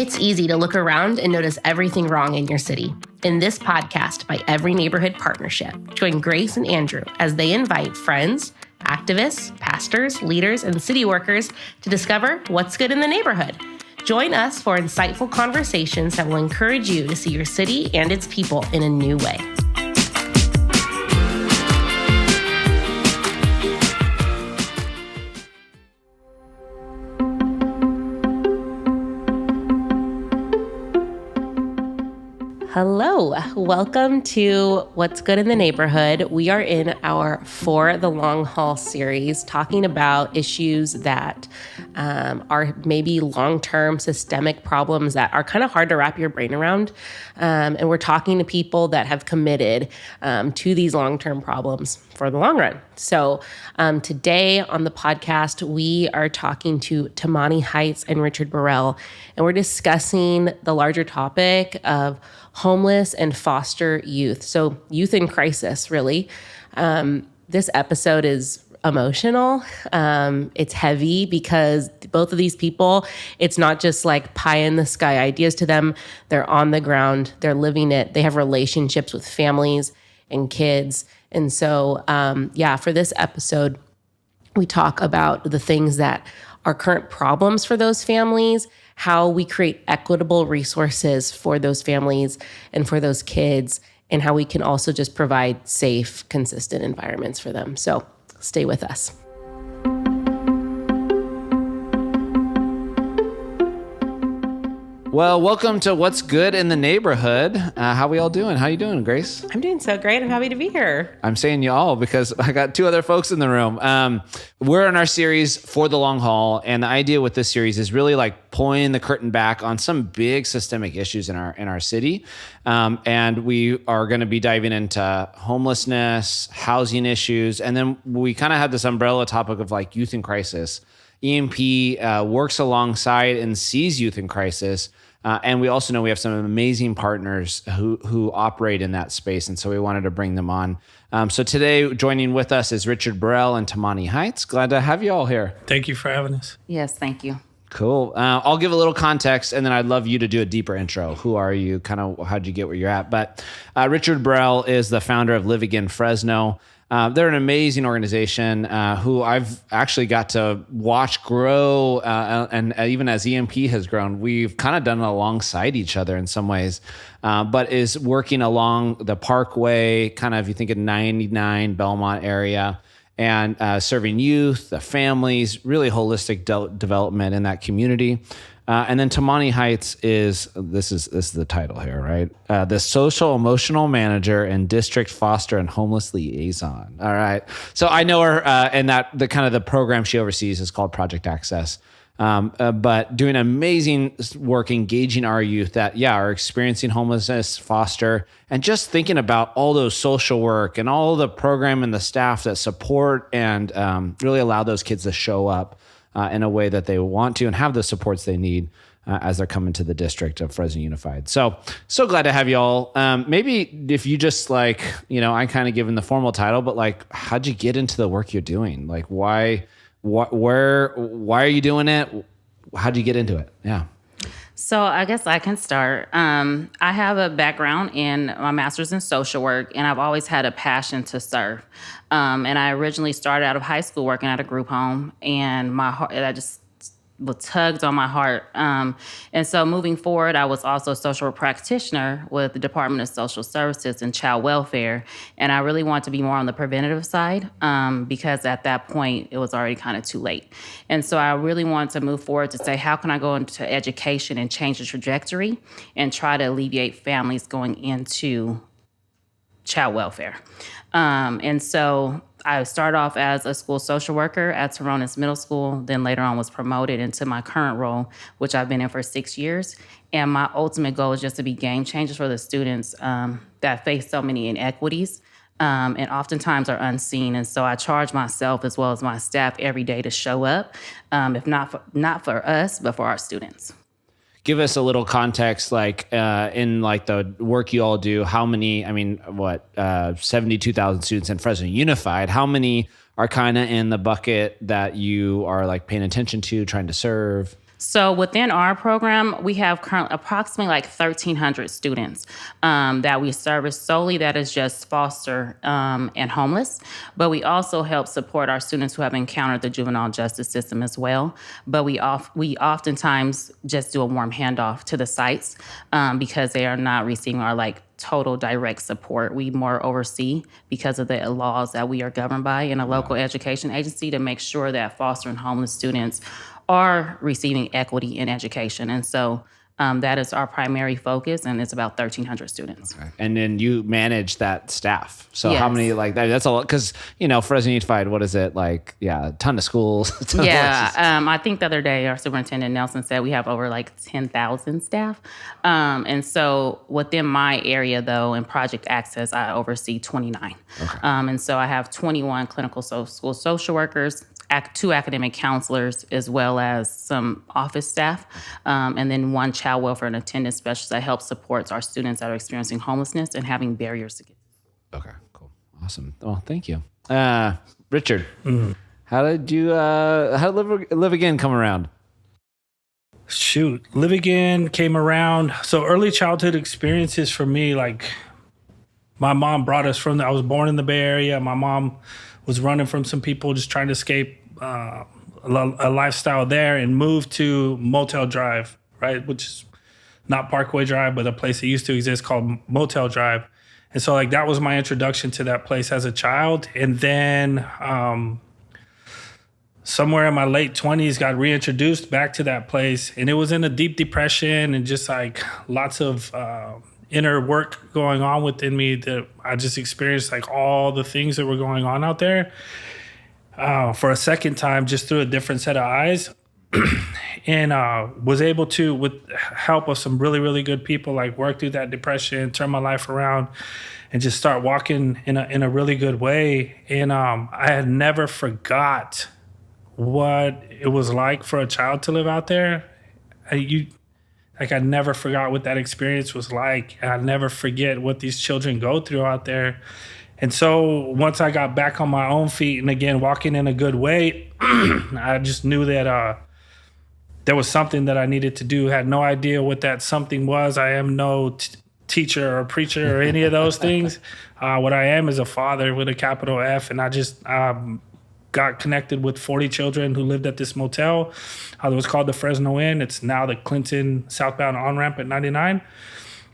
It's easy to look around and notice everything wrong in your city. In this podcast by Every Neighborhood Partnership, join Grace and Andrew as they invite friends, activists, pastors, leaders, and city workers to discover what's good in the neighborhood. Join us for insightful conversations that will encourage you to see your city and its people in a new way. Hello, welcome to What's Good in the Neighborhood. We are in our For the Long Haul series talking about issues that are maybe long-term systemic problems that are kind of hard to wrap your brain around. And we're talking to people that have committed to these long-term problems for the long run. So today on the podcast, we are talking to Tumani Heights and Richard Burrell, and we're discussing the larger topic of homeless and foster youth. So youth in crisis, really. This episode is emotional. It's heavy because both of these people, it's not just like pie in the sky ideas to them. They're on the ground. They're living it. They have relationships with families and kids. And so, for this episode, we talk about the things that are current problems for those families, how we create equitable resources for those families and for those kids, and how we can also just provide safe, consistent environments for them. So stay with us. Well, welcome to What's Good in the Neighborhood. How we all doing? How you doing, Grace? I'm doing so great. I'm happy to be here. I'm saying y'all because I got two other folks in the room. We're in our series For the Long Haul, and the idea with this series is really like pulling the curtain back on some big systemic issues in our city. And we are going to be diving into homelessness, housing issues, and then we kind of had this umbrella topic of like youth in crisis. EMP works alongside and sees youth in crisis. And we also know we have some amazing partners who operate in that space. And so we wanted to bring them on. So today joining with us is Richard Burrell and Tumani Heights. Glad to have you all here. Thank you for having us. Yes, thank you. Cool. I'll give a little context, and then I'd love you to do a deeper intro. Who are you? Kind of how'd you get where you're at? But Richard Burrell is the founder of Live Again Fresno. They're an amazing organization who I've actually got to watch grow. And even as EMP has grown, we've kind of done it alongside each other in some ways, but is working along the Parkway, kind of, if you think of 99 Belmont area, and serving youth, the families, really holistic development in that community. And then Tumani Heights is the title here, right? The social emotional manager and district foster and homeless liaison. All right. So I know her, and that the kind of the program she oversees is called Project Access. But doing amazing work engaging our youth that, are experiencing homelessness, foster, and just thinking about all those social work and all the program and the staff that support and really allow those kids to show up in a way that they want to and have the supports they need as they're coming to the district of Fresno Unified. So glad to have you all. Maybe if you just I kind of given the formal title, but like, how'd you get into the work you're doing? Like, why are you doing it? How'd you get into it? Yeah. So I guess I can start. I have a background in my master's in social work, and I've always had a passion to serve. And I originally started out of high school working at a group home, and my heart, I just was tugged on my heart. And so moving forward, I was also a social work practitioner with the Department of Social Services and Child Welfare. And I really wanted to be more on the preventative side because at that point, it was already kind of too late. And so I really wanted to move forward to say, how can I go into education and change the trajectory and try to alleviate families going into child welfare? And so I started off as a school social worker at Toronis Middle School, then later on was promoted into my current role, which I've been in for 6 years. And my ultimate goal is just to be game changers for the students that face so many inequities and oftentimes are unseen. And so I charge myself as well as my staff every day to show up, if not for us, but for our students. Give us a little context, in the work you all do. How many? 72,000 students in Fresno Unified. How many are kind of in the bucket that you are paying attention to, trying to serve? So within our program, we have currently approximately like 1,300 students that we service solely that is just foster and homeless. But we also help support our students who have encountered the juvenile justice system as well. But we oftentimes just do a warm handoff to the sites because they are not receiving our like total direct support. We more oversee because of the laws that we are governed by in a local education agency to make sure that foster and homeless students are receiving equity in education. And so that is our primary focus, and it's about 1,300 students. Okay. And then you manage that staff. So how Yes. many, like, that's a lot, because, Fresno Unified, what is it? Like, a ton of schools. A ton of places. I think the other day our superintendent Nelson said we have over like 10,000 staff. And so within my area, though, in Project Access, I oversee 29. Okay. And so I have 21 clinical school social workers, 2 academic counselors, as well as some office staff, and then 1 child welfare and attendance specialist that helps supports our students that are experiencing homelessness and having barriers to get. Okay, cool. Awesome. Well, thank you. Richard, how did Live Again come around? Shoot, Live Again came around. So early childhood experiences for me, like my mom brought us I was born in the Bay Area. My mom was running from some people just trying to escape a lifestyle there and moved to Motel Drive, right? Which is not Parkway Drive, but a place that used to exist called Motel Drive. And so like that was my introduction to that place as a child. And then somewhere in my late 20s got reintroduced back to that place. And it was in a deep depression and just like lots of inner work going on within me that I just experienced like all the things that were going on out there for a second time, just through a different set of eyes. And was able to, with help of some really, really good people, like work through that depression, turn my life around, and just start walking in a really good way. And I had never forgot what it was like for a child to live out there. I never forgot what that experience was like. And I never forget what these children go through out there. And so once I got back on my own feet and again walking in a good way, I just knew that there was something that I needed to do. Had no idea what that something was. I am no teacher or preacher or any of those things. What I am is a father with a capital F, and I just got connected with 40 children who lived at this motel. It was called the Fresno Inn. It's now the Clinton southbound on-ramp at 99.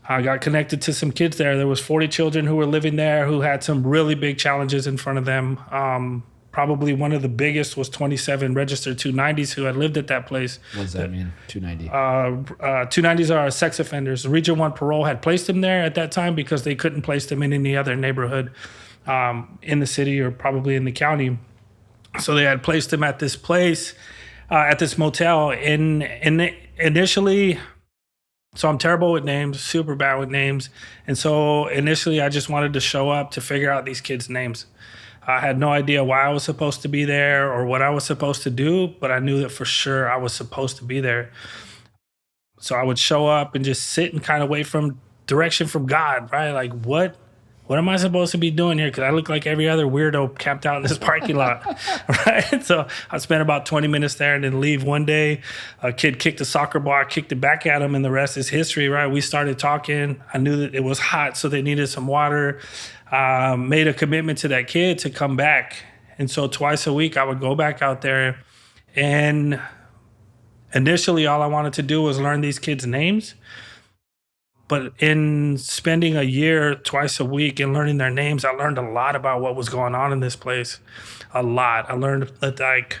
I got connected to some kids there. There was 40 children who were living there who had some really big challenges in front of them. Probably one of the biggest was 27 registered 290s who had lived at that place. What does that mean, 290? 290s are sex offenders. Region 1 Parole had placed them there at that time because they couldn't place them in any other neighborhood in the city or probably in the county. So they had placed them at this place, at this motel. And initially, so I'm terrible with names, super bad with names. And so initially I just wanted to show up to figure out these kids' names. I had no idea why I was supposed to be there or what I was supposed to do, but I knew that for sure I was supposed to be there. So I would show up and just sit and kind of wait from direction from God, right? Like, what am I supposed to be doing here? Because I look like every other weirdo camped out in this parking lot, right? So I spent about 20 minutes there and then leave. One day, a kid kicked a soccer ball, I kicked it back at him, and the rest is history, right? We started talking. I knew that it was hot, so they needed some water. Made a commitment to that kid to come back. And so twice a week, I would go back out there. And initially, all I wanted to do was learn these kids' names. But in spending a year twice a week and learning their names, I learned a lot about what was going on in this place. A lot. I learned that, like,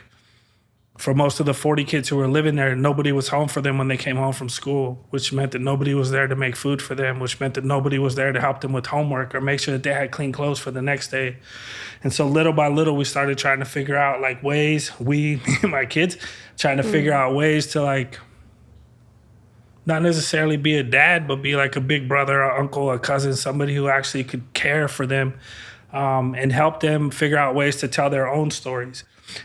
for most of the 40 kids who were living there, nobody was home for them when they came home from school, which meant that nobody was there to make food for them, which meant that nobody was there to help them with homework or make sure that they had clean clothes for the next day. And so little by little, we started trying to figure out, like, ways, me and my kids, trying to figure out ways to, like, not necessarily be a dad, but be like a big brother, or uncle, a cousin, somebody who actually could care for them and help them figure out ways to tell their own stories.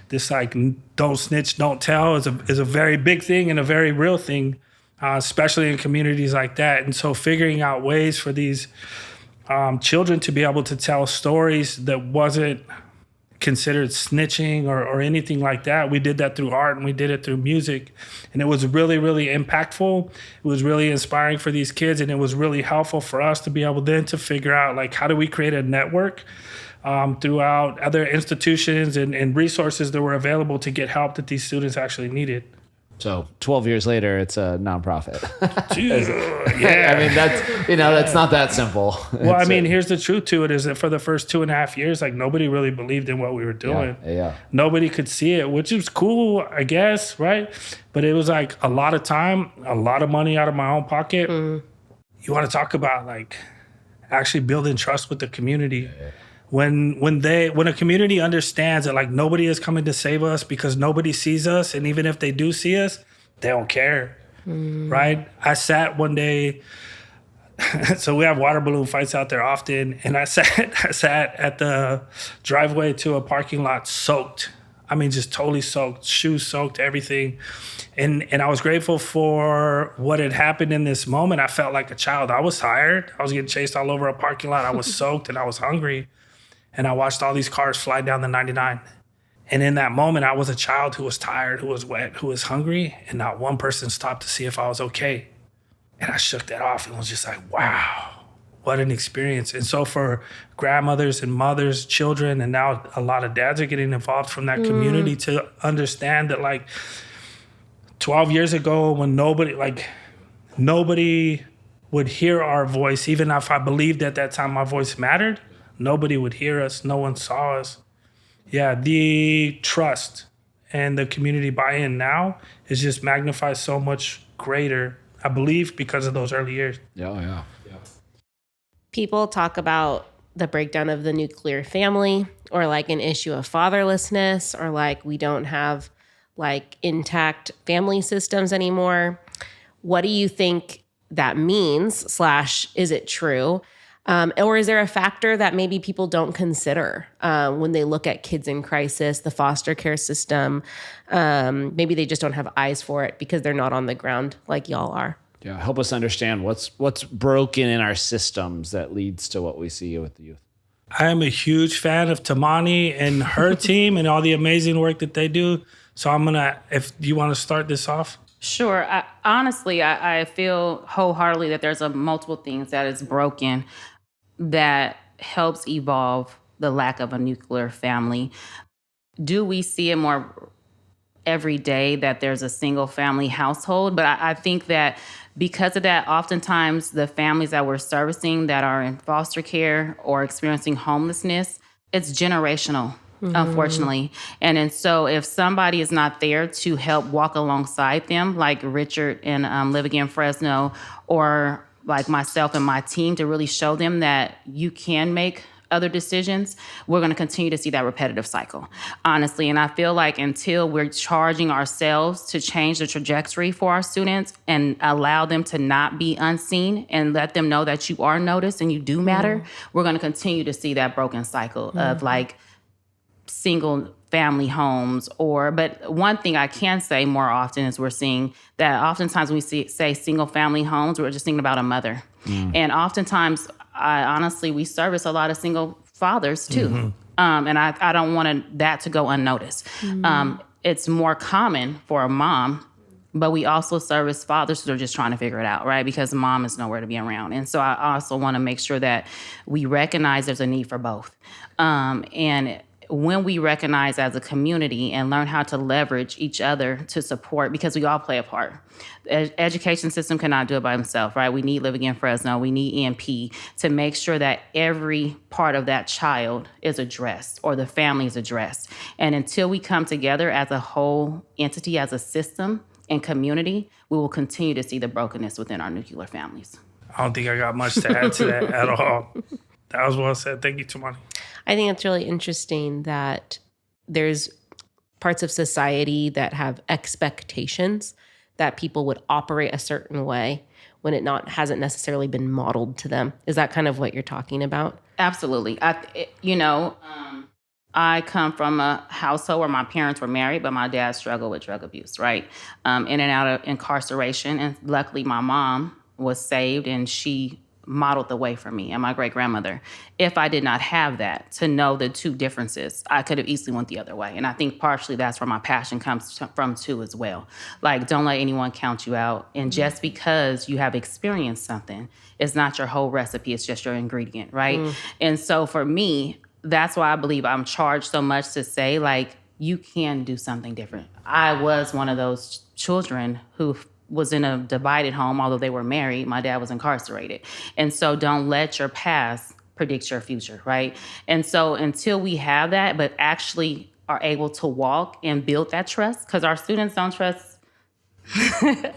This, like, don't snitch, don't tell is a very big thing and a very real thing, especially in communities like that. And so figuring out ways for these children to be able to tell stories that wasn't considered snitching or anything like that. We did that through art, and we did it through music. And it was really, really impactful. It was really inspiring for these kids, and it was really helpful for us to be able then to figure out, like, how do we create a network throughout other institutions and resources that were available to get help that these students actually needed. So 12 years later, it's a nonprofit. Yeah. I mean, that's not that simple. Well, I mean, here's the truth to it is that for the first 2.5 years, like, nobody really believed in what we were doing. Yeah. Nobody could see it, which is cool, I guess, right? But it was like a lot of time, a lot of money out of my own pocket. You want to talk about, like, actually building trust with the community. When a community understands that, like, nobody is coming to save us because nobody sees us, and even if they do see us, they don't care, right? I sat one day, so we have water balloon fights out there often, and I sat at the driveway to a parking lot soaked. I mean, just totally soaked, shoes soaked, everything. And I was grateful for what had happened in this moment. I felt like a child. I was tired. I was getting chased all over a parking lot. I was soaked and I was hungry. And I watched all these cars fly down the 99. And in that moment, I was a child who was tired, who was wet, who was hungry, and not one person stopped to see if I was okay. And I shook that off and was just like, wow, what an experience. And so for grandmothers and mothers, children, and now a lot of dads are getting involved from that community to understand that, like, 12 years ago when nobody would hear our voice, even if I believed at that time my voice mattered, nobody would hear us. No one saw us. Yeah, the trust and the community buy-in now is just magnified so much greater, I believe, because of those early years. Yeah. People talk about the breakdown of the nuclear family, or like an issue of fatherlessness, or like we don't have like intact family systems anymore. What do you think that means, / is it true? Or is there a factor that maybe people don't consider when they look at kids in crisis, the foster care system? Maybe they just don't have eyes for it because they're not on the ground like y'all are. Yeah, help us understand what's broken in our systems that leads to what we see with the youth. I am a huge fan of Tumani and her team and all the amazing work that they do. So if you want to start this off. Sure. Honestly, I feel wholeheartedly that there's multiple things that is broken that helps evolve the lack of a nuclear family. Do we see it more every day that there's a single family household? But I think that because of that, oftentimes the families that we're servicing that are in foster care or experiencing homelessness, it's generational. Unfortunately. And so if somebody is not there to help walk alongside them, like Richard and Live Again Fresno, or like myself and my team, to really show them that you can make other decisions, we're going to continue to see that repetitive cycle, honestly. And I feel like until we're charging ourselves to change the trajectory for our students and allow them to not be unseen and let them know that you are noticed and you do matter, we're going to continue to see that broken cycle of like single family homes. But one thing I can say more often is we're seeing that oftentimes when we say single family homes, we're just thinking about a mother. And oftentimes, we service a lot of single fathers too. And I don't want that to go unnoticed. It's more common for a mom, but we also service fathers who are just trying to figure it out, right? Because mom is nowhere to be around. And so I also want to make sure that we recognize there's a need for both. And when we recognize as a community and learn how to leverage each other to support, because we all play a part. The education system cannot do it by himself, right? We need Live Again Fresno, we need EMP to make sure that every part of that child is addressed or the family is addressed. And until we come together as a whole entity, as a system and community, we will continue to see the brokenness within our nuclear families. I don't think I got much to add to that at all. That was well said. Thank you, Tumani. I think it's really interesting that there's parts of society that have expectations that people would operate a certain way when it hasn't necessarily been modeled to them. Is that kind of what you're talking about? Absolutely. I come from a household where my parents were married, but my dad struggled with drug abuse, right? In and out of incarceration. And luckily my mom was saved and she modeled the way for me and my great grandmother. If I did not have that to know the two differences, I could have easily went the other way. And I think partially that's where my passion comes from too as well. Like, don't let anyone count you out. And just because you have experienced something, it's not your whole recipe. It's just your ingredient, right? And so for me, that's why I believe I'm charged so much to say, like, you can do something different. I was one of those children who was in a divided home, although they were married. My dad was incarcerated. And so don't let your past predict your future, right? And so until we have that, but actually are able to walk and build that trust, because our students don't trust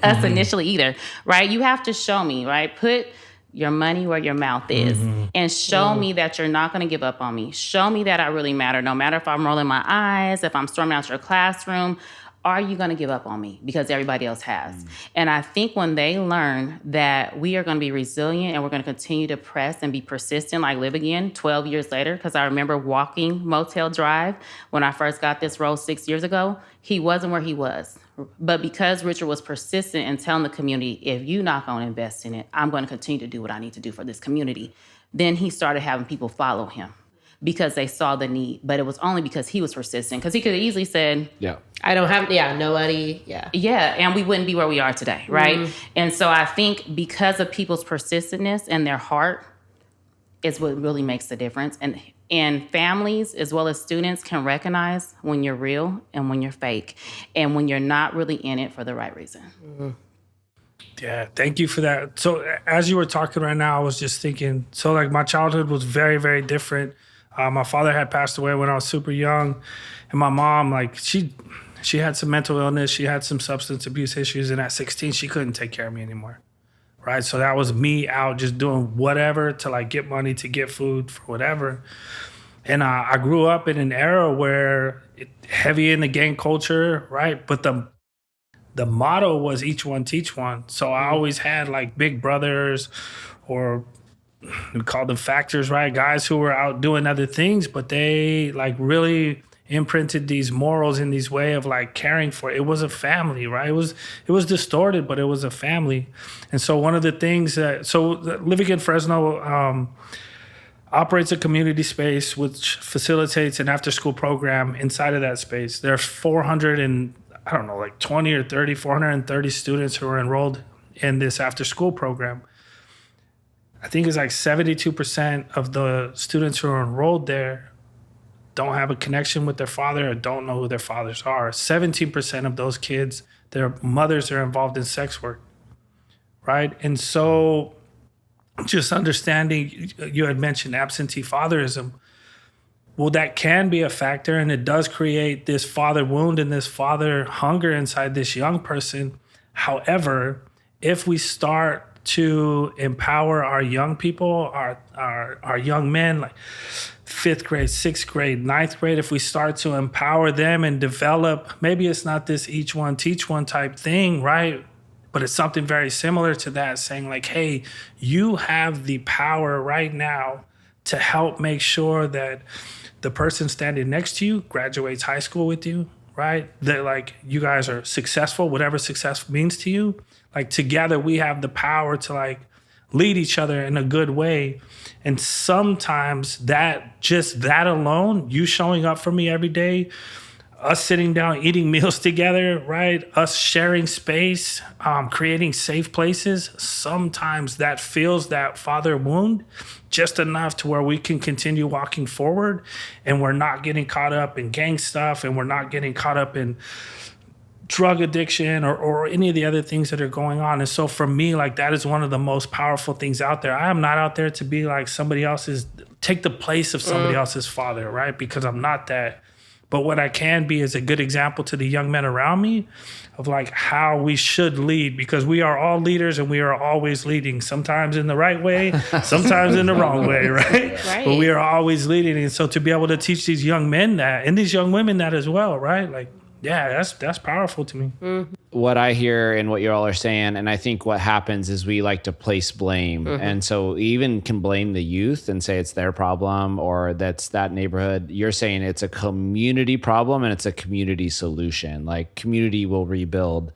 us initially either, right? You have to show me, right? Put your money where your mouth is and show me that you're not going to give up on me. Show me that I really matter. No matter if I'm rolling my eyes, if I'm storming out your classroom, are you going to give up on me because everybody else has? And I think when they learn that we are going to be resilient and we're going to continue to press and be persistent, like Live Again 12 years later, because I remember walking Motel Drive when I first got this role 6 years ago, he wasn't where he was. But because Richard was persistent in telling the community, if you're not going to invest in it, I'm going to continue to do what I need to do for this community. Then he started having people follow him because they saw the need. But it was only because he was persistent, because he could have easily said, I don't have, nobody, Yeah, and we wouldn't be where we are today, right? And so I think because of people's persistentness and their heart is what really makes the difference. And families as well as students can recognize when you're real and when you're fake and when you're not really in it for the right reason. Yeah, thank you for that. So as you were talking right now, I was just thinking, so like my childhood was very, very different. My father had passed away when I was super young. And my mom, like she had some mental illness. She had some substance abuse issues. And at 16, she couldn't take care of me anymore. Right. So that was me out just doing whatever to like get money, to get food, for whatever. And I grew up in an era where heavy in the gang culture. Right. But the motto was each one teach one. So I always had like big brothers, or we called them factors, right? Guys who were out doing other things, but they like really imprinted these morals in these way of like caring for it. It was a family, right? It was distorted, but it was a family. And so one of the things Living in Fresno operates a community space which facilitates an after-school program inside of that space. There are 430 students who are enrolled in this after-school program. I think it's like 72% of the students who are enrolled there don't have a connection with their father or don't know who their fathers are. 17% of those kids, their mothers are involved in sex work, right? And so just understanding, you had mentioned absentee fatherism. Well, that can be a factor, and it does create this father wound and this father hunger inside this young person. However, if we start to empower our young people, our young men, like 5th grade, 6th grade, 9th grade, if we start to empower them and develop, maybe it's not this each one teach one type thing, right? But it's something very similar to that, saying like, hey, you have the power right now to help make sure that the person standing next to you graduates high school with you, right? That like you guys are successful, whatever success means to you. Like together we have the power to like lead each other in a good way. And sometimes that alone, you showing up for me every day, us sitting down, eating meals together, right? Us sharing space, creating safe places. Sometimes that fills that father wound just enough to where we can continue walking forward, and we're not getting caught up in gang stuff, and we're not getting caught up in drug addiction or any of the other things that are going on. And so for me, like that is one of the most powerful things out there. I am not out there to be like take the place of somebody else's father, right? Because I'm not that. But what I can be is a good example to the young men around me of like how we should lead, because we are all leaders and we are always leading, sometimes in the right way, sometimes in the wrong way, right? But we are always leading. And so to be able to teach these young men that, and these young women that as well, right? Like, yeah, that's powerful to me. What I hear and what you all are saying, and I think what happens is we like to place blame. And so we even can blame the youth and say it's their problem or that's that neighborhood. You're saying it's a community problem and it's a community solution. Like community will rebuild.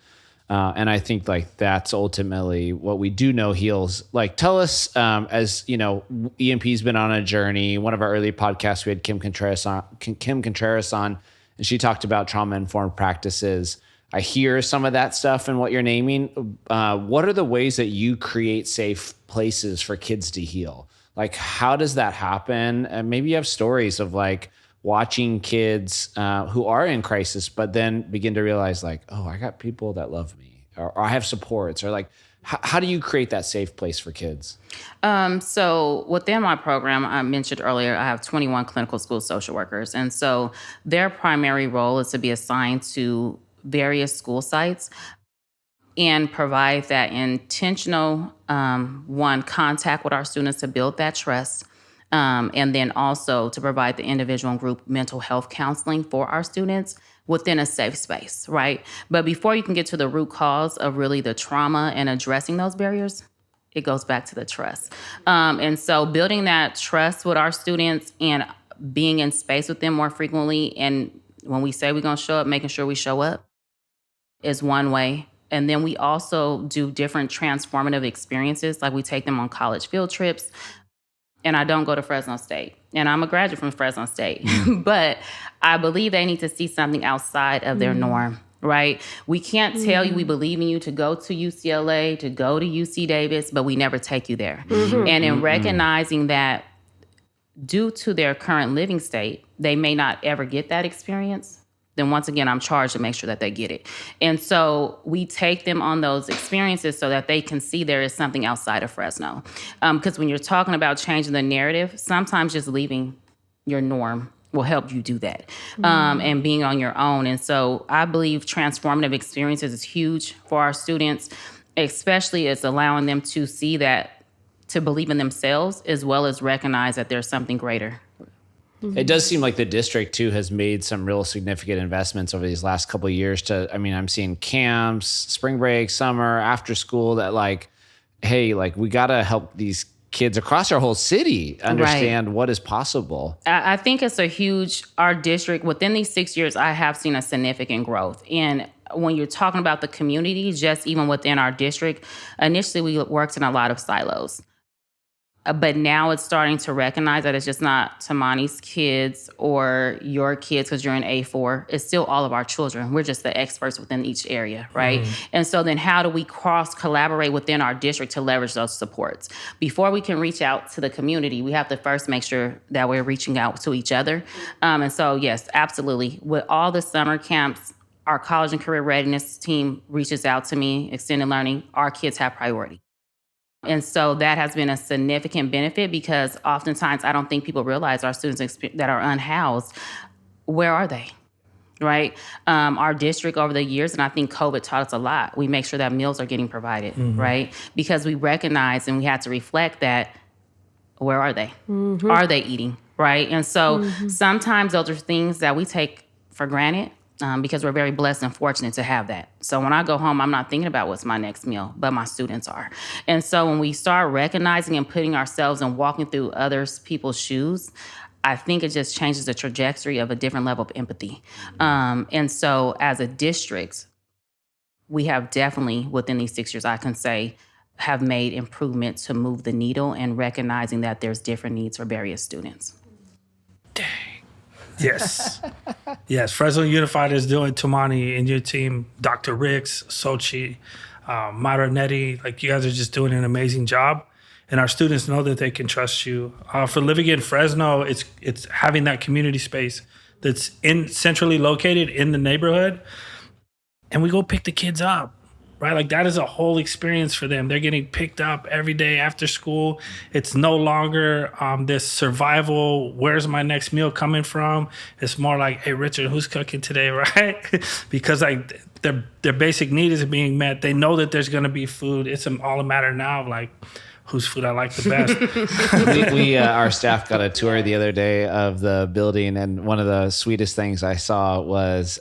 And I think like that's ultimately what we do know heals. Like tell us, as you know, EMP's been on a journey. One of our early podcasts, we had Kim Contreras on, and she talked about trauma-informed practices. I hear some of that stuff in what you're naming. What are the ways that you create safe places for kids to heal? Like, how does that happen? And maybe you have stories of like watching kids who are in crisis, but then begin to realize like, oh, I got people that love me, or I have supports, or like, how do you create that safe place for kids? So within my program, I mentioned earlier, I have 21 clinical school social workers. And so their primary role is to be assigned to various school sites and provide that intentional, contact with our students to build that trust. And then also to provide the individual and group mental health counseling for our students within a safe space, right? But before you can get to the root cause of really the trauma and addressing those barriers, it goes back to the trust. And so building that trust with our students and being in space with them more frequently, and when we say we're going to show up, making sure we show up is one way. And then we also do different transformative experiences, like we take them on college field trips. And I don't go to Fresno State. And I'm a graduate from Fresno State. But I believe they need to see something outside of their norm, right? We can't tell you we believe in you to go to UCLA, to go to UC Davis, but we never take you there. And in recognizing that due to their current living state, they may not ever get that experience, then once again, I'm charged to make sure that they get it. And so we take them on those experiences so that they can see there is something outside of Fresno. Because when you're talking about changing the narrative, sometimes just leaving your norm will help you do that, and being on your own. And so I believe transformative experiences is huge for our students, especially it's allowing them to see that, to believe in themselves, as well as recognize that there's something greater. It does seem like the district too has made some real significant investments over these last couple of years I'm seeing camps, spring break, summer, after school that like, hey, like we got to help these kids across our whole city understand what is possible. I think it's our district within these 6 years, I have seen a significant growth. And when you're talking about the community, just even within our district, initially we worked in a lot of silos. But now it's starting to recognize that it's just not Tumani's kids or your kids because you're in A4. It's still all of our children. We're just the experts within each area, right? And so then how do we cross-collaborate within our district to leverage those supports? Before we can reach out to the community, we have to first make sure that we're reaching out to each other. And so, yes, absolutely. With all the summer camps, our college and career readiness team reaches out to me, extended learning, our kids have priority. And so that has been a significant benefit because oftentimes I don't think people realize our students that are unhoused, where are they, right? Our district over the years, and I think COVID taught us a lot, we make sure that meals are getting provided, right? Because we recognize and we had to reflect that, where are they? Are they eating, right? And so sometimes those are things that we take for granted. Because we're very blessed and fortunate to have that. So when I go home, I'm not thinking about what's my next meal, but my students are. And so when we start recognizing and putting ourselves and walking through people's shoes, I think it just changes the trajectory of a different level of empathy. And so as a district, we have definitely, within these 6 years, I can say, have made improvements to move the needle and recognizing that there's different needs for various students. Dang. Yes. Yes. Fresno Unified is doing Tumani and your team, Dr. Ricks, Sochi, Myra Nettie. Like, you guys are just doing an amazing job. And our students know that they can trust you. For living in Fresno, it's having that community space that's centrally located in the neighborhood. And we go pick the kids up. Right? Like, that is a whole experience for them. They're getting picked up every day after school. It's no longer this survival, where's my next meal coming from? It's more like, hey, Richard, who's cooking today, right? Because like their basic need is being met. They know that there's going to be food. It's all a matter now of like, whose food I like the best. we our staff got a tour the other day of the building, and one of the sweetest things I saw was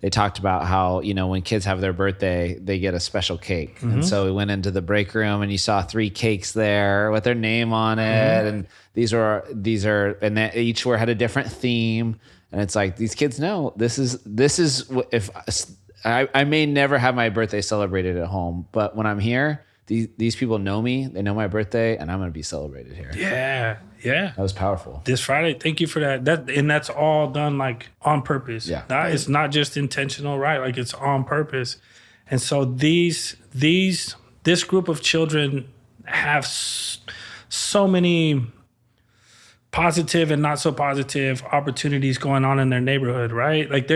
they talked about how, when kids have their birthday, they get a special cake. And so we went into the break room and you saw 3 cakes there with their name on it. And these are, and each had a different theme. And it's like, these kids know this is if I may never have my birthday celebrated at home, but when I'm here, these people know me. They know my birthday, and I'm going to be celebrated here. Yeah. That was powerful. This Friday, thank you for that. That's all done like on purpose. Yeah. It's not just intentional, right? Like it's on purpose. And so this group of children have so many positive and not so positive opportunities going on in their neighborhood, right? Like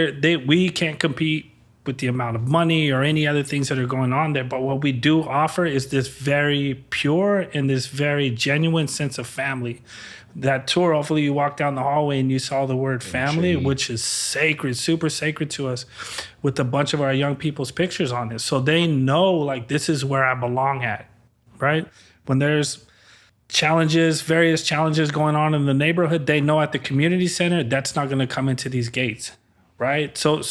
we can't compete with the amount of money or any other things that are going on there. But what we do offer is this very pure and this very genuine sense of family. That tour, hopefully you walked down the hallway and you saw the word family, which is sacred, super sacred to us, with a bunch of our young people's pictures on it. So they know, like, this is where I belong at, right? When there's various challenges going on in the neighborhood, they know at the community center, that's not going to come into these gates, right? So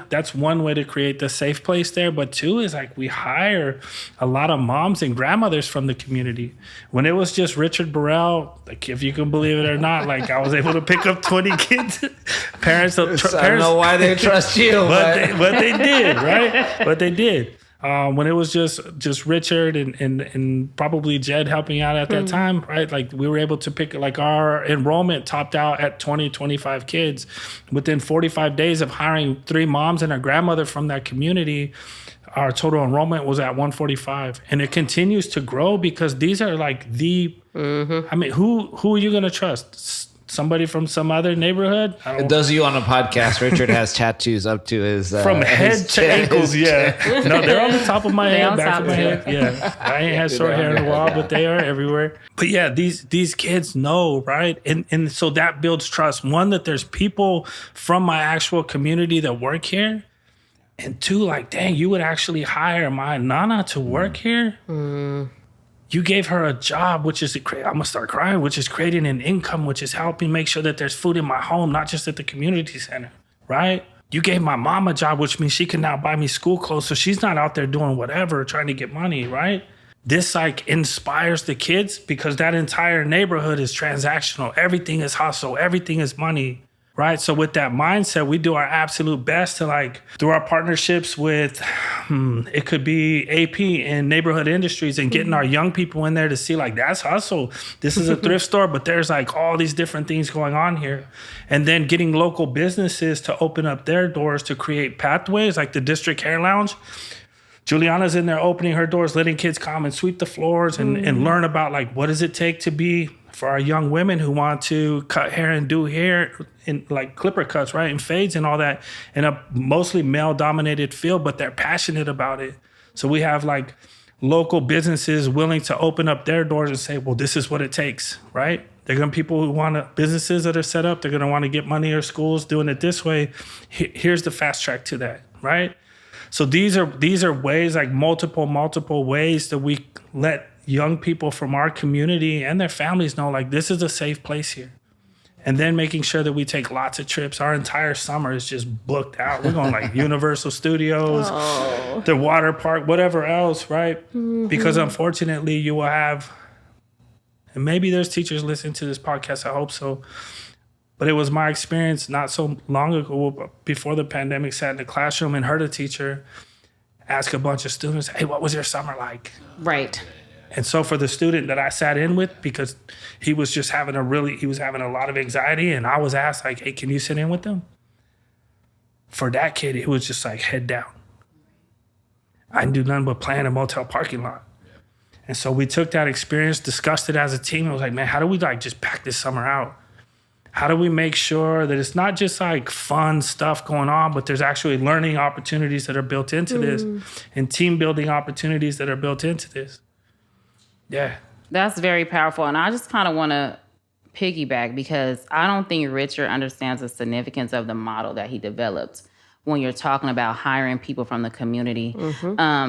that's one way to create the safe place there. But two is like we hire a lot of moms and grandmothers from the community. When it was just Richard Burrell, like if you can believe it or not, like I was able to pick up 20 kids. Parents I don't know why they trust you, but they did, right? But they did. When it was just Richard and probably Jed helping out at that time, right? Like we were able to pick, like our enrollment topped out at 25 kids. Within 45 days of hiring 3 moms and a grandmother from that community, our total enrollment was at 145. And it continues to grow because these are like I mean, who are you going to trust? Somebody from some other neighborhood? Those of you on a podcast, Richard has tattoos up to his from head to ankles. Yeah, no, they're on the top of my head, back of my head. Yeah, I ain't had short hair in a while, but they are everywhere. But yeah, these kids know, right? And so that builds trust. One, that there's people from my actual community that work here, and two, like, dang, you would actually hire my Nana to work here. You gave her a job, which is, I'm going to start crying, which is creating an income, which is helping make sure that there's food in my home, not just at the community center, right? You gave my mom a job, which means she can now buy me school clothes, so she's not out there doing whatever, trying to get money, right? This like inspires the kids because that entire neighborhood is transactional. Everything is hustle. Everything is money. Right. So with that mindset, we do our absolute best to, like, through our partnerships with, it could be AP and neighborhood industries, and getting our young people in there to see, like, that's hustle. This is a thrift store, but there's like all these different things going on here. And then getting local businesses to open up their doors to create pathways, like the District Hair Lounge. Juliana's in there opening her doors, letting kids come and sweep the floors and learn about, like, what does it take to be, for our young women who want to cut hair and do hair in like clipper cuts, right? And fades and all that in a mostly male dominated field, but they're passionate about it. So we have like local businesses willing to open up their doors and say, well, this is what it takes, right? They're going to people who want to, businesses that are set up, they're going to want to get money, or schools doing it this way. Here's the fast track to that, right? So these are ways, like multiple ways that we let young people from our community and their families know, like, this is a safe place here. And then making sure that we take lots of trips. Our entire summer is just booked out. We're going like Universal Studios, the water park, whatever else, right? Because unfortunately you will have, and maybe there's teachers listening to this podcast, I hope so, but it was my experience not so long ago, before the pandemic, sat in the classroom and heard a teacher ask a bunch of students, hey, what was your summer like? Right. And so for the student that I sat in with, because he was just having a lot of anxiety, and I was asked, like, hey, can you sit in with them? For that kid, it was just like head down. I didn't do nothing but play in a motel parking lot. And so we took that experience, discussed it as a team, and was like, man, how do we like just pack this summer out? How do we make sure that it's not just like fun stuff going on, but there's actually learning opportunities that are built into this, and team building opportunities that are built into this? Yeah. That's very powerful. And I just kind of want to piggyback, because I don't think Richard understands the significance of the model that he developed when you're talking about hiring people from the community.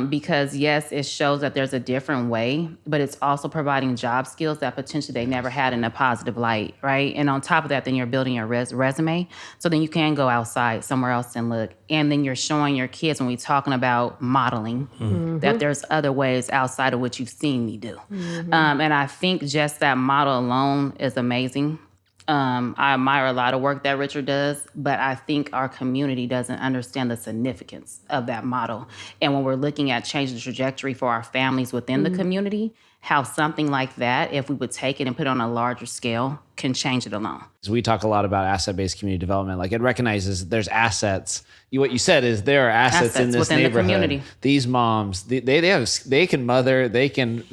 Because yes, it shows that there's a different way, but it's also providing job skills that potentially they never had in a positive light, right? And on top of that, then you're building your resume. So then you can go outside somewhere else and look. And then you're showing your kids, when we're talking about modeling, that there's other ways outside of what you've seen me do. And I think just that model alone is amazing. I admire a lot of work that Richard does, but I think our community doesn't understand the significance of that model. And when we're looking at changing the trajectory for our families within the community, how something like that, if we would take it and put it on a larger scale, can change it alone. We talk a lot about asset-based community development. Like, it recognizes there's assets. What you said is there are assets in this within neighborhood. the community. These moms, they can mother, they can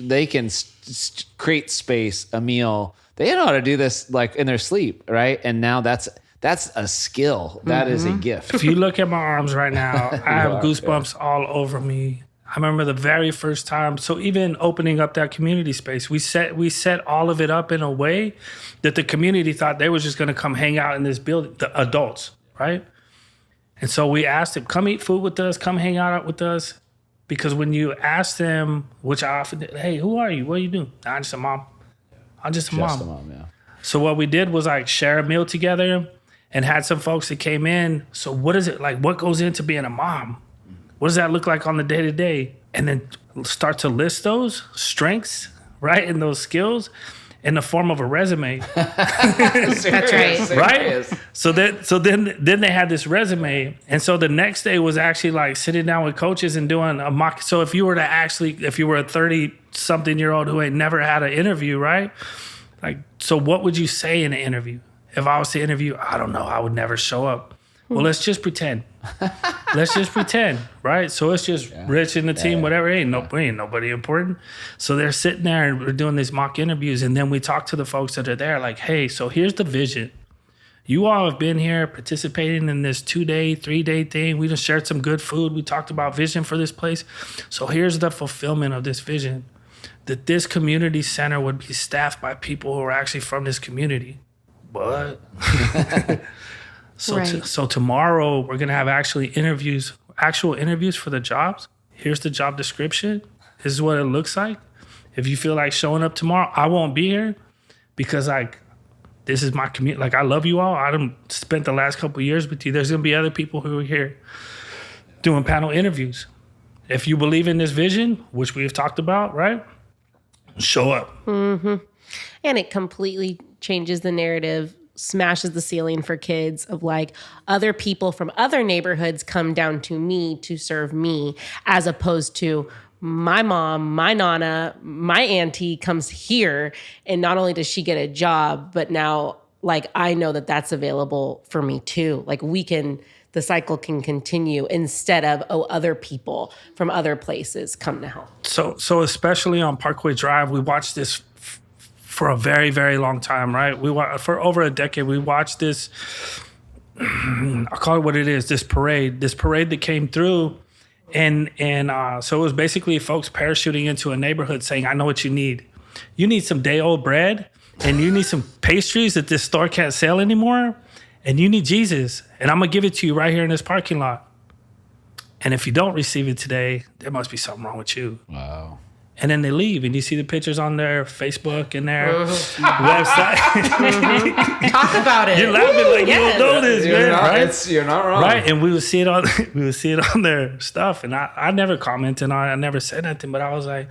create space, a meal. They know how to do this like in their sleep, right? And now that's a skill. That is a gift. If you look at my arms right now, I have goosebumps all over me. I remember the very first time. So even opening up that community space, we set all of it up in a way that the community thought they were just going to come hang out in this building, the adults, right? And so we asked them, come eat food with us, come hang out with us. Because when you ask them, which I often did, hey, who are you? What are you doing? I'm just a mom. I'm just a mom. Just a mom, yeah. So what we did was like share a meal together and had some folks that came in. So what is it like? What goes into being a mom? What does that look like on the day to day? And then start to list those strengths, right? And those skills in the form of a resume. That's right. Right? So then they had this resume. And so the next day was actually like sitting down with coaches and doing a mock. So if you were a 30-something-year-old who had never had an interview, right? Like, so what would you say in an interview? If I was to interview, I don't know, I would never show up. Well, let's just pretend. Let's just pretend, right? So it's just Rich and the team, whatever. Ain't nobody important. So they're sitting there and we're doing these mock interviews. And then we talk to the folks that are there like, hey, so here's the vision. You all have been here participating in this 2-day, 3-day thing. We just shared some good food. We talked about vision for this place. So here's the fulfillment of this vision. That this community center would be staffed by people who are actually from this community. What? So tomorrow we're gonna have actual interviews for the jobs. Here's the job description. This is what it looks like. If you feel like showing up tomorrow, I won't be here because like this is my community. Like, I love you all. I done spent the last couple of years with you. There's gonna be other people who are here doing panel interviews. If you believe in this vision, which we've talked about, right? Show up. Mm-hmm. And it completely changes the narrative, smashes the ceiling for kids of like other people from other neighborhoods come down to me to serve me, as opposed to my mom, my nana, my auntie comes here, and not only does she get a job, but now like I know that that's available for me too. Like the cycle can continue instead of, other people from other places come to help. So especially on Parkway Drive, we watched this for a very, very long time, right? For over a decade, we watched this, I'll call it what it is, this parade that came through. And so it was basically folks parachuting into a neighborhood saying, I know what you need. You need some day-old bread, and you need some pastries that this store can't sell anymore, and you need Jesus, and I'm going to give it to you right here in this parking lot. And if you don't receive it today, there must be something wrong with you. Wow. And then they leave, and you see the pictures on their Facebook and their website. Talk about it. You're laughing like you don't know this, man, right? You're not wrong. Right, and we would see it on their stuff, and I never commented on it. I never said nothing, but I was like,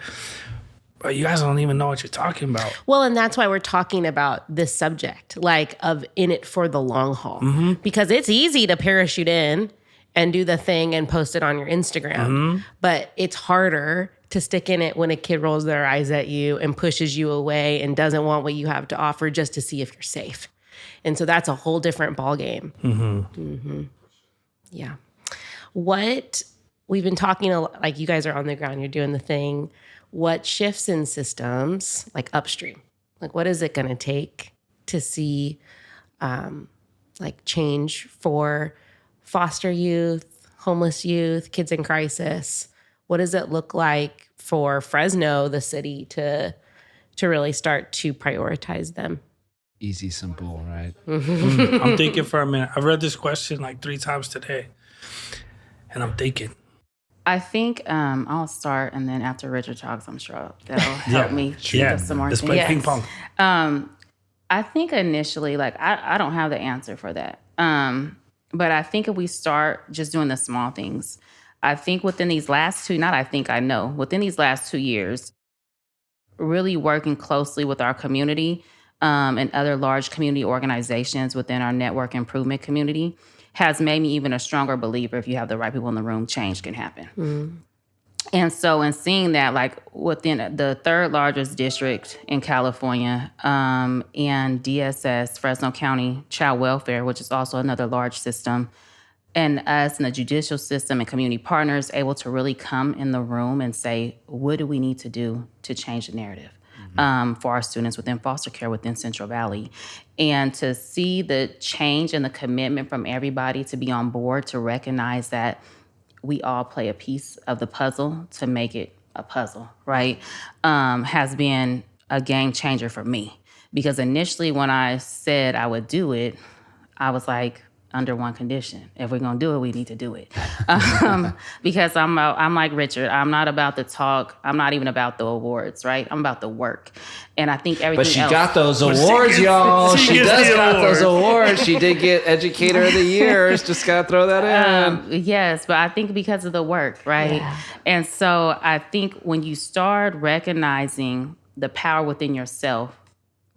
bro, you guys don't even know what you're talking about. Well, and that's why we're talking about this subject, like of in it for the long haul, because it's easy to parachute in and do the thing and post it on your Instagram, but it's harder to stick in it when a kid rolls their eyes at you and pushes you away and doesn't want what you have to offer just to see if you're safe. And so that's a whole different ballgame. Yeah. What we've been talking, like you guys are on the ground, you're doing the thing. What shifts in systems, like upstream? Like, what is it going to take to see like change for foster youth, homeless youth, kids in crisis? What does it look like for Fresno, the city, to really start to prioritize them? Easy, simple, right? I'm thinking for a minute. I've read this question like 3 times today, and I'm thinking. I think I'll start, and then after Richard talks, I'm sure that'll help me think of some more let's things. play ping pong. I think initially, like, I don't have the answer for that. But I think if we start just doing the small things, I think within these last within these last 2 years, really working closely with our community, and other large community organizations within our network improvement community has made me even a stronger believer if you have the right people in the room, change can happen. And so in seeing that, like within the third largest district in California, and DSS, Fresno County Child Welfare, which is also another large system, and us and the judicial system and community partners able to really come in the room and say, what do we need to do to change the narrative for our students within foster care within Central Valley? And to see the change and the commitment from everybody to be on board, to recognize that we all play a piece of the puzzle to make it a puzzle, right? Has been a game changer for me. Because initially when I said I would do it, I was like, under one condition. If we're gonna do it, we need to do it. Because I'm like Richard, I'm not about the talk. I'm not even about the awards, right? I'm about the work. And I think everything But she else, got those awards, y'all. She does got those awards. She did get Educator of the Year. Just gotta throw that in. Yes, but I think because of the work, right? Yeah. And so I think when you start recognizing the power within yourself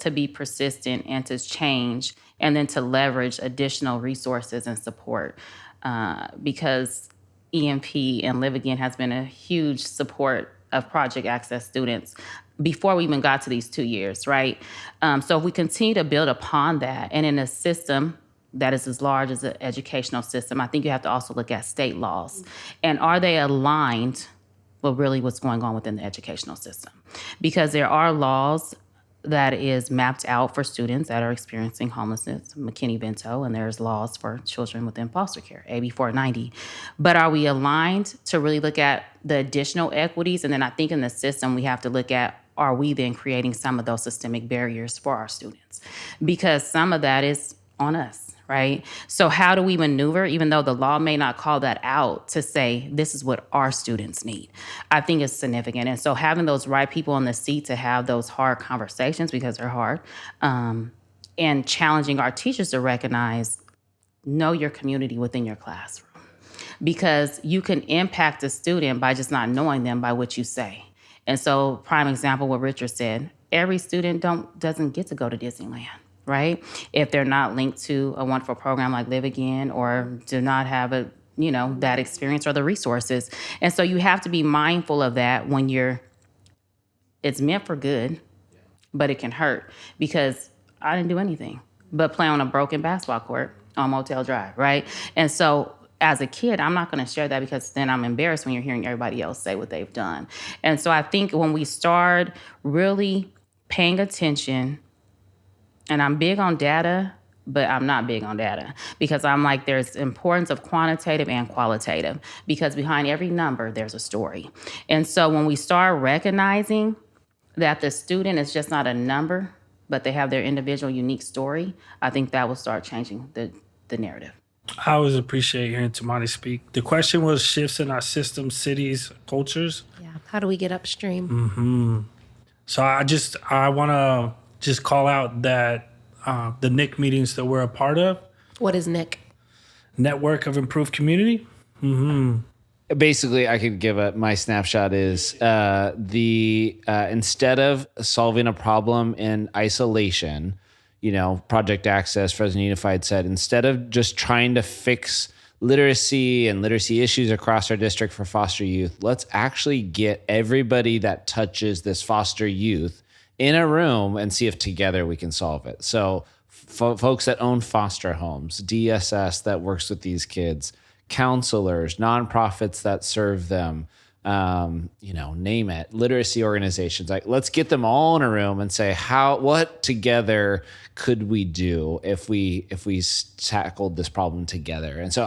to be persistent and to change, and then to leverage additional resources and support, because EMP and Live Again has been a huge support of Project Access students before we even got to these 2 years, right? So if we continue to build upon that, and in a system that is as large as an educational system, I think you have to also look at state laws. And are they aligned with really what's going on within the educational system? Because there are laws that is mapped out for students that are experiencing homelessness, McKinney-Vento, and there's laws for children within foster care, AB 490. But are we aligned to really look at the additional equities? And then I think in the system, we have to look at, are we then creating some of those systemic barriers for our students? Because some of that is on us, right? So how do we maneuver, even though the law may not call that out, to say, this is what our students need? I think it's significant. And so having those right people in the seat to have those hard conversations, because they're hard, and challenging our teachers to recognize, know your community within your classroom. Because you can impact a student by just not knowing them by what you say. And so prime example, what Richard said, every student doesn't get to go to Disneyland, right? If they're not linked to a wonderful program like Live Again, or do not have that experience or the resources. And so you have to be mindful of that when it's meant for good, but it can hurt, because I didn't do anything but play on a broken basketball court on Motel Drive, right? And so as a kid, I'm not going to share that, because then I'm embarrassed when you're hearing everybody else say what they've done. And so I think when we start really paying attention, and I'm big on data, but I'm not big on data, because I'm like, there's importance of quantitative and qualitative, because behind every number, there's a story. And so when we start recognizing that the student is just not a number, but they have their individual unique story, I think that will start changing the narrative. I always appreciate hearing Tumani speak. The question was shifts in our systems, cities, cultures. Yeah. How do we get upstream? Mm-hmm. So I want to just call out that the NIC meetings that we're a part of. What is NIC? Network of Improved Community. Mm-hmm. Basically, I could give my snapshot is instead of solving a problem in isolation, Project Access, Fresno Unified said, instead of just trying to fix literacy and literacy issues across our district for foster youth, let's actually get everybody that touches this foster youth in a room and see if together we can solve it. So folks that own foster homes, DSS that works with these kids, counselors, nonprofits that serve them, name it, literacy organizations, like, let's get them all in a room and say, what together could we do if we tackled this problem together? And so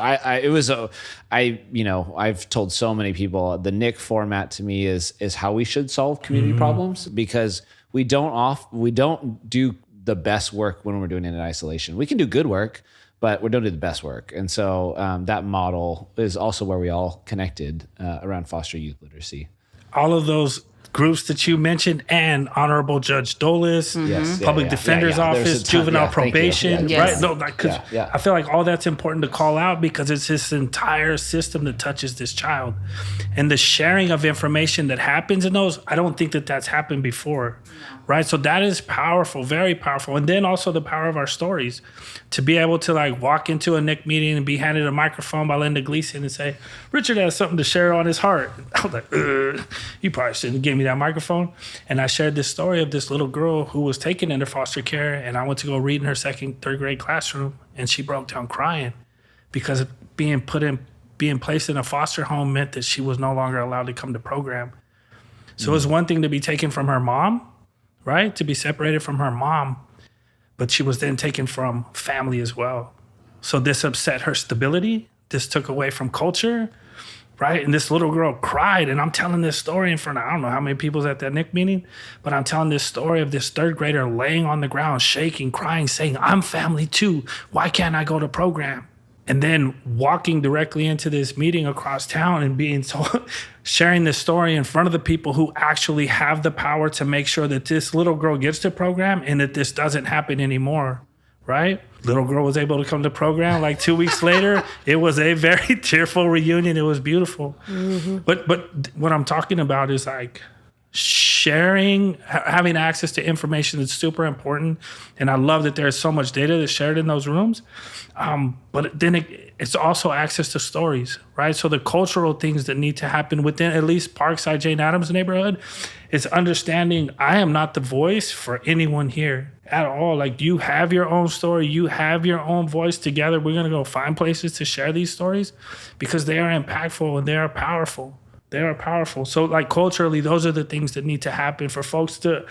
I've told so many people the NIC format to me is how we should solve community problems, because we don't do the best work when we're doing it in isolation. We can do good work, but we don't do the best work. And so that model is also where we all connected around foster youth literacy. All of those groups that you mentioned, and Honorable Judge Dolis, Public Defender's Office, Juvenile Probation, right? No, like, 'cause I feel like all that's important to call out because it's this entire system that touches this child. And the sharing of information that happens in those, I don't think that that's happened before, right? So that is powerful, very powerful. And then also the power of our stories, to be able to like walk into a NIC meeting and be handed a microphone by Linda Gleason and say, Richard has something to share on his heart. I was like, you probably shouldn't have given me that microphone. And I shared this story of this little girl who was taken into foster care, and I went to go read in her third grade classroom, and she broke down crying because being placed in a foster home meant that she was no longer allowed to come to program. So it was one thing to be taken from her mom, right? To be separated from her mom, but she was then taken from family as well. So this upset her stability. This took away from culture, right? And this little girl cried, and I'm telling this story in front of, I don't know how many people's at that NIC meeting, but I'm telling this story of this third grader laying on the ground, shaking, crying, saying, I'm family too. Why can't I go to program? And then walking directly into this meeting across town and being told, sharing this story in front of the people who actually have the power to make sure that this little girl gets to program and that this doesn't happen anymore, right? Little girl was able to come to program. Like 2 weeks later, it was a very tearful reunion. It was beautiful. Mm-hmm. But what I'm talking about is like sharing, having access to information that's super important. And I love that there's so much data that's shared in those rooms. But then it's also access to stories, right? So the cultural things that need to happen within at least Parkside, Jane Addams neighborhood is understanding I am not the voice for anyone here at all. Like, you have your own story. You have your own voice. Together, we're going to go find places to share these stories because they are impactful and they are powerful. They are powerful. So like culturally, those are the things that need to happen for folks to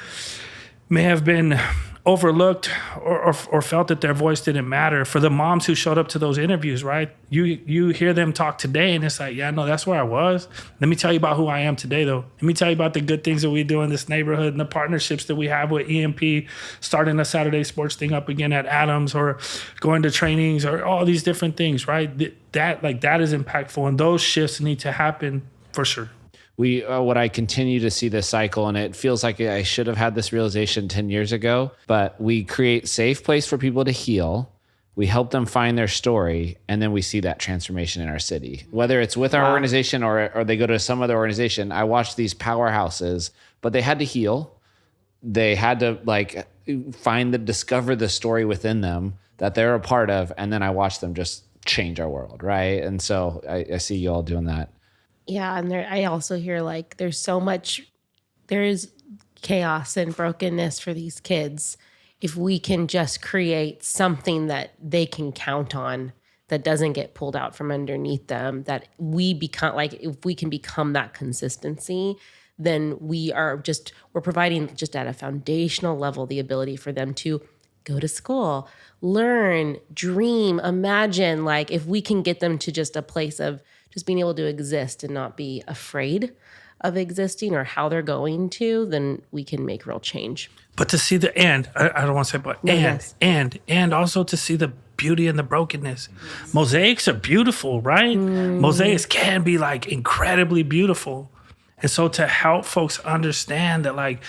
may have been overlooked or felt that their voice didn't matter. For the moms who showed up to those interviews, right? You hear them talk today and it's like, yeah, no, that's where I was. Let me tell you about who I am today, though. Let me tell you about the good things that we do in this neighborhood and the partnerships that we have with EMP, starting a Saturday sports thing up again at Adams, or going to trainings, or all these different things, right? That is impactful, and those shifts need to happen for sure. What I continue to see this cycle, and it feels like I should have had this realization 10 years ago, but we create safe place for people to heal. We help them find their story, and then we see that transformation in our city. Whether it's with our organization or they go to some other organization, I watch these powerhouses, but they had to heal. They had to discover the story within them that they're a part of, and then I watch them just change our world, right? And so I see you all doing that. Yeah, and I also hear like there is chaos and brokenness for these kids. If we can just create something that they can count on, that doesn't get pulled out from underneath them, that we become, like, if we can become that consistency, then we're providing just at a foundational level the ability for them to go to school, learn, dream, imagine. Like, if we can get them to just a place of just being able to exist and not be afraid of existing or how they're going to, then we can make real change. But to see I don't want to say but, and also to see the beauty in the brokenness. Yes. Mosaics are beautiful, right? Mosaics can be like incredibly beautiful. And so to help folks understand that, like,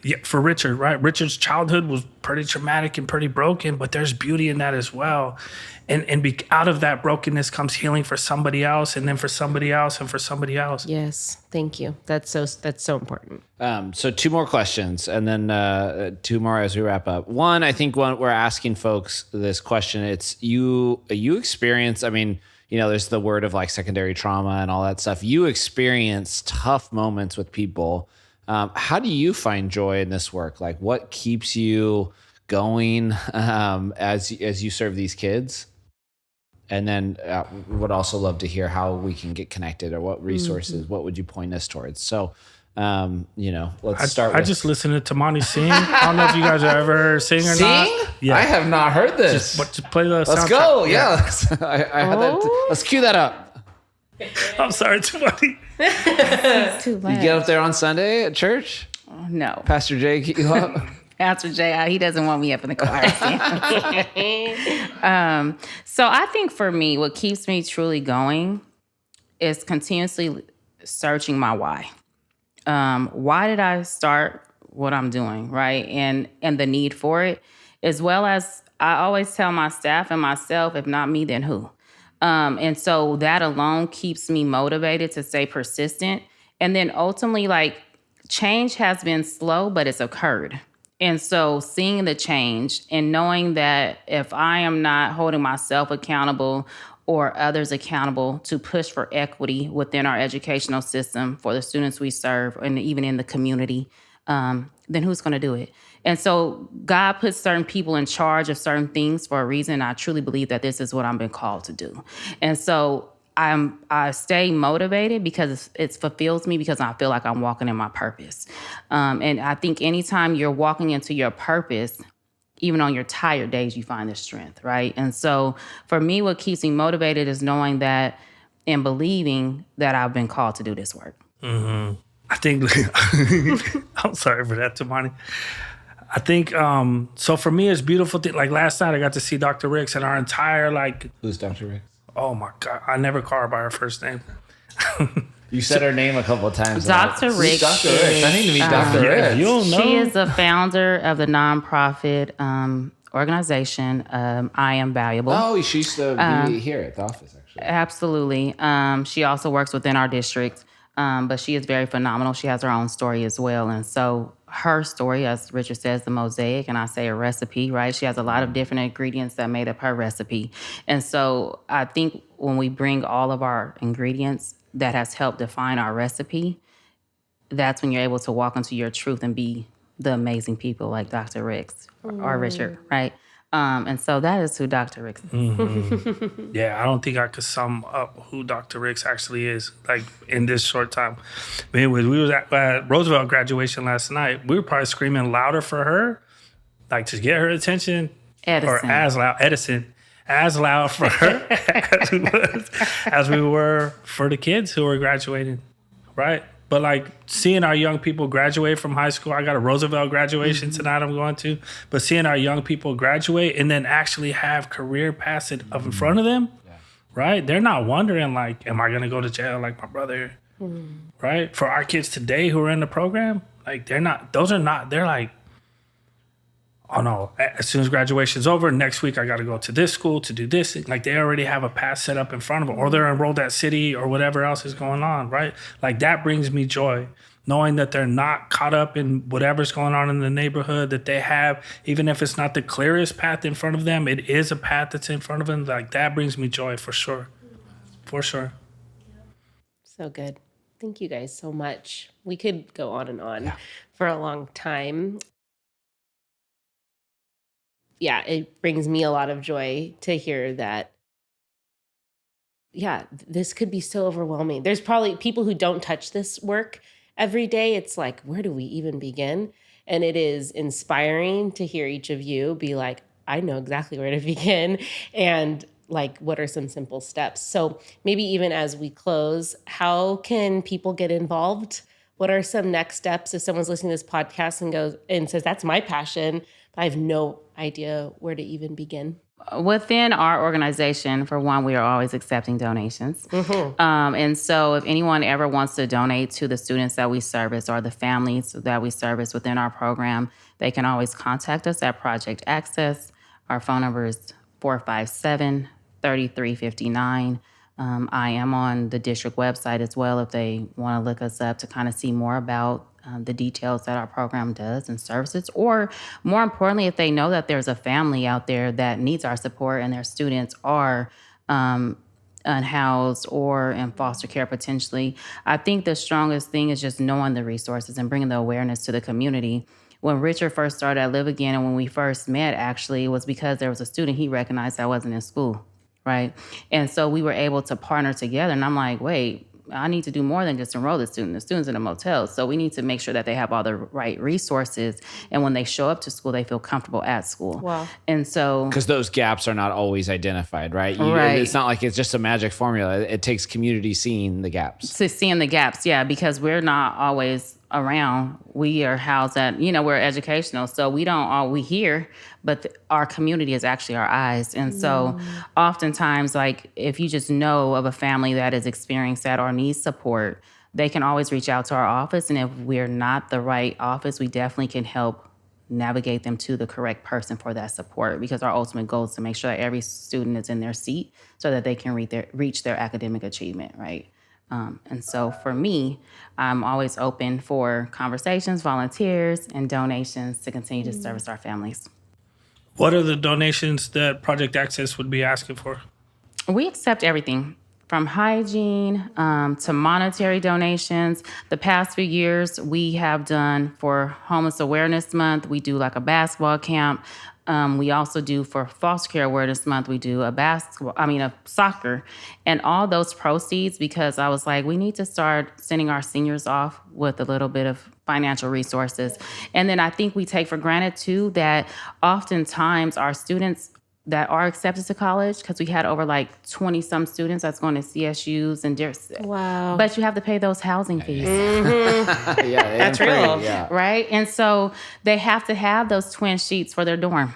yeah, for Richard, right? Richard's childhood was pretty traumatic and pretty broken, but there's beauty in that as well. And out of that brokenness comes healing for somebody else, and then for somebody else, and for somebody else. Yes, thank you. That's so important. So 2 more questions, and then 2 more as we wrap up. One, I think we're asking folks this question. It's you experience, I mean, there's the word of like secondary trauma and all that stuff. You experience tough moments with people. How do you find joy in this work? Like, what keeps you going as you serve these kids? And then would also love to hear how we can get connected, or what resources, what would you point us towards? So, let's start with... I just listened to Tumani sing. I don't know if you guys have ever heard sing or not. Yeah. I have not heard this. Just play the soundtrack. Let's go. Yeah. I had that. Let's cue that up. I'm sorry, Tumani. It's too late. You get up there on Sunday at church? Oh, no. Pastor Jay, you up? Pastor Jay, he doesn't want me up in the choir. So I think for me, what keeps me truly going is continuously searching my why. why did I start what I'm doing, right? And the need for it, as well as I always tell my staff and myself, if not me, then who? And so that alone keeps me motivated to stay persistent. And then ultimately, like, change has been slow, but it's occurred. And so seeing the change and knowing that if I am not holding myself accountable or others accountable to push for equity within our educational system for the students we serve and even in the community, then who's going to do it? And so God puts certain people in charge of certain things for a reason. I truly believe that this is what I've been called to do. And so I stay motivated because it fulfills me, because I feel like I'm walking in my purpose. And I think anytime you're walking into your purpose, even on your tired days, you find the strength, right? And so for me, what keeps me motivated is knowing that and believing that I've been called to do this work. Mm-hmm. I think, I'm sorry for that, Tumani. I think, so for me, it's beautiful. Like last night, I got to see Dr. Ricks and our entire, like... Who's Dr. Ricks? Oh my God. I never call her by her first name. You said her name a couple of times. Dr. Ricks. Dr. Ricks. I need to meet Dr. Ricks. You don't know. She is the founder of the nonprofit organization, I Am Valuable. Oh, she used to be here at the office, actually. Absolutely. She also works within our district, but she is very phenomenal. She has her own story as well. And so her story, as Richard says, the mosaic, and I say a recipe, right? She has a lot of different ingredients that made up her recipe. And so I think when we bring all of our ingredients that has helped define our recipe, that's when you're able to walk into your truth and be the amazing people like Dr. Ricks or Richard, right? And so that is who Dr. Ricks is. Mm-hmm. Yeah, I don't think I could sum up who Dr. Ricks actually is, like, in this short time. But anyways, we was at Roosevelt graduation last night. We were probably screaming louder for her, like, to get her attention. Edison. Or as loud for her as we were for the kids who were graduating, right? But like seeing our young people graduate from high school, I got a Roosevelt graduation tonight I'm going to, but seeing our young people graduate and then actually have career paths in front of them, right? They're not wondering like, am I going to go to jail like my brother, right? For our kids today who are in the program, like they're like, oh no, as soon as graduation's over, next week I got to go to this school to do this. Like they already have a path set up in front of them, or they're enrolled at City or whatever else is going on, right? Like that brings me joy, knowing that they're not caught up in whatever's going on in the neighborhood, that they have, even if it's not the clearest path in front of them, it is a path that's in front of them. Like that brings me joy for sure. For sure. So good. Thank you guys so much. We could go on and on for a long time. Yeah, it brings me a lot of joy to hear that, this could be so overwhelming. There's probably people who don't touch this work every day. It's like, where do we even begin? And it is inspiring to hear each of you be like, I know exactly where to begin. And like, what are some simple steps? So maybe even as we close, how can people get involved? What are some next steps if someone's listening to this podcast and goes and says, that's my passion, but I have no idea where to even begin? Within our organization, for one, we are always accepting donations. And so if anyone ever wants to donate to the students that we service or the families that we service within our program, they can always contact us at Project Access. Our phone number is 457-3359. I am on the district website as well if they want to look us up to kind of see more about the details that our program does and services, or more importantly, if they know that there's a family out there that needs our support and their students are unhoused or in foster care potentially. I think the strongest thing is just knowing the resources and bringing the awareness to the community. When Richard first started at Live Again and when we first met, actually, it was because there was a student he recognized that wasn't in school, right? And so we were able to partner together. And I'm like, wait, I need to do more than just enroll the student. The student's in a motel. So we need to make sure that they have all the right resources. And when they show up to school, they feel comfortable at school. Wow. And so... because those gaps are not always identified, right? Right. It's not like it's just a magic formula. It takes community seeing the gaps. To seeing the gaps, yeah, because we're not always around. We are housed at, we're educational, so we don't all we hear, but our community is actually our eyes. And so oftentimes, like, if you just know of a family that is experiencing that or needs support, they can always reach out to our office. And if we're not the right office, we definitely can help navigate them to the correct person for that support, because our ultimate goal is to make sure that every student is in their seat so that they can reach their academic achievement, right? And so for me, I'm always open for conversations, volunteers, and donations to continue to service our families. What are the donations that Project Access would be asking for? We accept everything from hygiene to monetary donations. The past few years, we have done for Homeless Awareness Month, we do like a basketball camp. We also do for Foster Care Awareness Month, we do a soccer. And all those proceeds, because I was like, we need to start sending our seniors off with a little bit of financial resources. And then I think we take for granted too that oftentimes our students that are accepted to college, because we had over like 20 some students that's going to CSUs and wow. But you have to pay those housing fees. Yeah, That's real. Yeah. Right? And so they have to have those twin sheets for their dorm.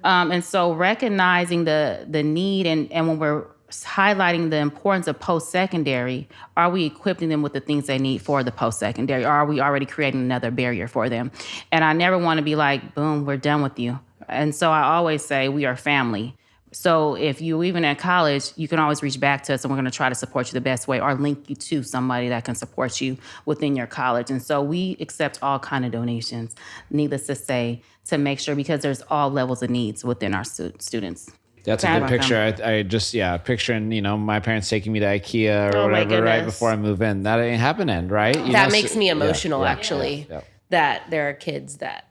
And so recognizing the need and when we're highlighting the importance of post-secondary, are we equipping them with the things they need for the post-secondary, or are we already creating another barrier for them? And I never want to be like, boom, we're done with you. And so I always say we are family. So if you even at college, you can always reach back to us and we're going to try to support you the best way or link you to somebody that can support you within your college. And so we accept all kind of donations, needless to say, to make sure, because there's all levels of needs within our students. That's a good picture. I just, picturing, my parents taking me to IKEA or whatever right before I move in. That ain't happening, right? That makes me emotional, actually, that there are kids that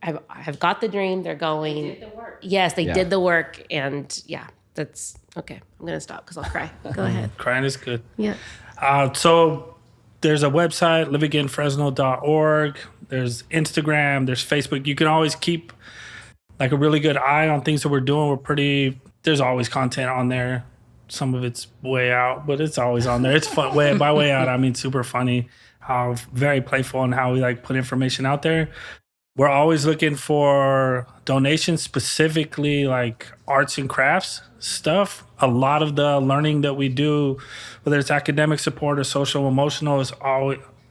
have got the dream. They're going. They did the work. Yes, they did the work. And that's okay. I'm going to stop because I'll cry. Go ahead. Crying is good. Yeah. So there's a website, livinginfresno.org. There's Instagram. There's Facebook. You can always keep like a really good eye on things that we're doing. There's always content on there. Some of it's way out, but it's always on there. It's fun. By way out, I mean super funny. Very playful in how we like put information out there. We're always looking for donations, specifically like arts and crafts stuff. A lot of the learning that we do, whether it's academic support or social emotional, is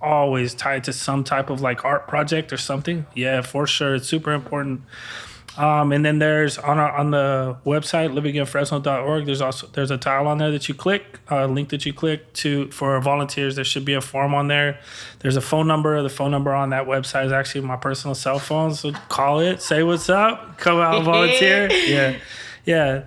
always tied to some type of like art project or something. Yeah, for sure. It's super important. And then there's on the website, livinginfresno.org, there's a tile on there that you click, a link that you click for volunteers. There should be a form on there. There's a phone number. The phone number on that website is actually my personal cell phone. So call it, say what's up, come out and volunteer.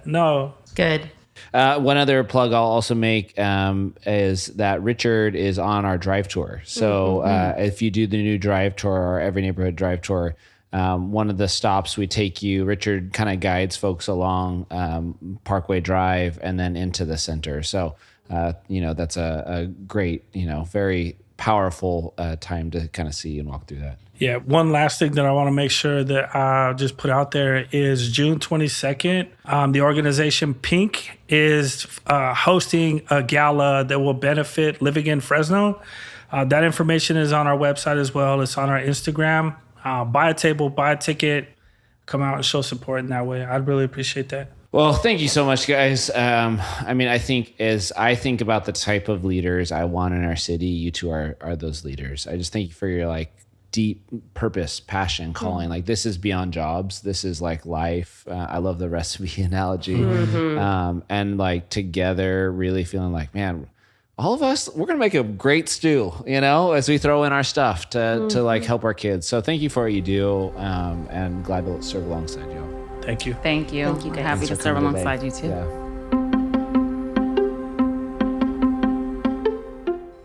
No. Good. One other plug I'll also make is that Richard is on our drive tour. So if you do the new drive tour or every neighborhood drive tour, one of the stops we take you, Richard kind of guides folks along Parkway Drive and then into the center. So, that's a great, very powerful time to kind of see and walk through that. Yeah. One last thing that I want to make sure that I just put out there is June 22nd. The organization Pink is hosting a gala that will benefit Living in Fresno. That information is on our website as well. It's on our Instagram. Buy a table, buy a ticket, come out and show support in that way. I'd really appreciate that. Well, thank you so much, guys. I think as I think about the type of leaders I want in our city, you two are those leaders. I just thank you for your like deep purpose, passion, calling. Like this is beyond jobs. This is like life. I love the recipe analogy. And like together really feeling like, man, all of us, we're going to make a great stew, as we throw in our stuff to like help our kids. So thank you for what you do, and glad to serve alongside you. Thank you. Thank you. Thank you, guys. Happy to serve alongside you too. Yeah.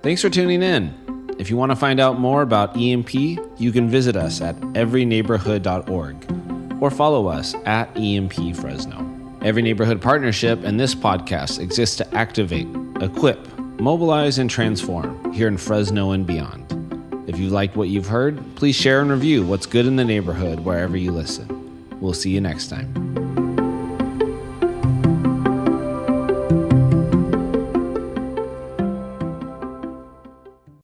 Thanks for tuning in. If you want to find out more about EMP, you can visit us at everyneighborhood.org or follow us at EMP Fresno. Every Neighborhood Partnership and this podcast exists to activate, equip, mobilize, and transform here in Fresno and beyond. If you liked what you've heard, please share and review what's good in the neighborhood wherever you listen. We'll see you next time.